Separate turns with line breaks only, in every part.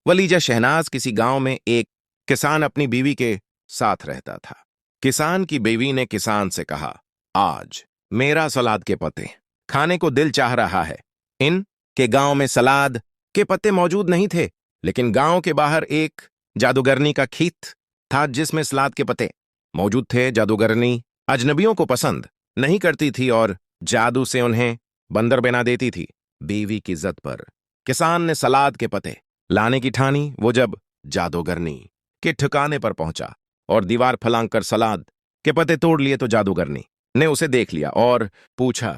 वलीजा शहनाज किसी गांव में एक किसान अपनी बीवी के साथ रहता था। किसान की बीवी ने किसान से कहा, आज मेरा सलाद के पत्ते खाने को दिल चाह रहा है। इन के गांव में सलाद के पत्ते मौजूद नहीं थे, लेकिन गांव के बाहर एक जादूगरनी का खेत था जिसमें सलाद के पत्ते मौजूद थे। जादूगरनी अजनबियों को पसंद नहीं करती थी और जादू से उन्हें बंदर बना देती थी। बीवी की इज्जत पर किसान ने सलाद के पत्ते लाने की ठानी। वो जब जादूगरनी के ठिकाने पर पहुंचा और दीवार फलांग कर सलाद के पत्ते तोड़ लिए तो जादूगरनी ने उसे देख लिया और पूछा,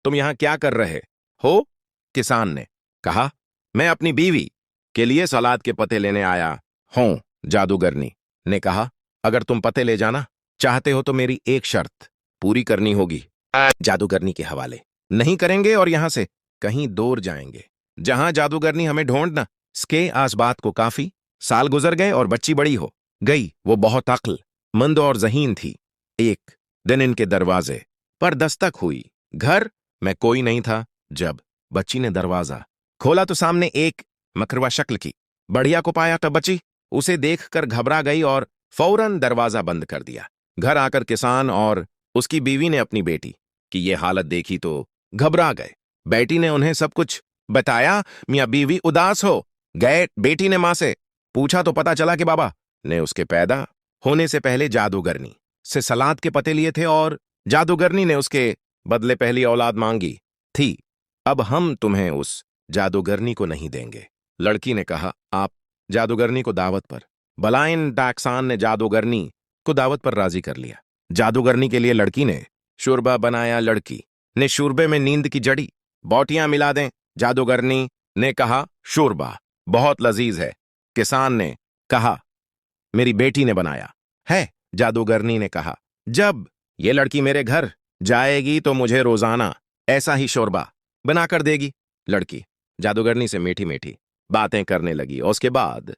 तुम यहां क्या कर रहे हो? किसान ने कहा, मैं अपनी बीवी के लिए सलाद के पत्ते लेने आया हूं। जादूगरनी ने कहा, अगर तुम पत्ते ले जाना चाहते हो तो मेरी एक शर्त पूरी करनी होगी। जादूगरनी के हवाले नहीं करेंगे और यहां से कहीं दूर जाएंगे जहां जादूगरनी हमें ढूंढना। इसके आस बात को काफी साल गुजर गए और बच्ची बड़ी हो गई। वो बहुत अक्लमंद और ज़हीन थी। एक दिन इनके दरवाजे पर दस्तक हुई। घर में कोई नहीं था। जब बच्ची ने दरवाजा खोला तो सामने एक मकरवा शक्ल की बढ़िया को पाया। तब बच्ची उसे देखकर घबरा गई और फौरन दरवाजा बंद कर दिया। घर आकर किसान और उसकी बीवी ने अपनी बेटी की ये हालत देखी तो घबरा गए। बेटी ने उन्हें सब कुछ बताया। मियां बीवी उदास हो गए। बेटी ने मां से पूछा तो पता चला कि बाबा ने उसके पैदा होने से पहले जादूगरनी से सलाद के पत्ते लिए थे और जादूगरनी ने उसके बदले पहली औलाद मांगी थी। अब हम तुम्हें उस जादूगरनी को नहीं देंगे। लड़की ने कहा, आप जादूगरनी को दावत पर बलाइन। डाकसान ने जादूगरनी को दावत पर राजी कर लिया। जादूगरनी के लिए लड़की ने शोरबा बनाया। लड़की ने शोरबे में नींद की जड़ी बूटियां मिला दें। जादूगरनी ने कहा, शोरबा बहुत लजीज है। किसान ने कहा, मेरी बेटी ने बनाया है। जादूगरनी ने कहा, जब ये लड़की मेरे घर जाएगी तो मुझे रोजाना ऐसा ही शोरबा बनाकर देगी। लड़की जादूगरनी से मीठी मीठी बातें करने लगी और उसके बाद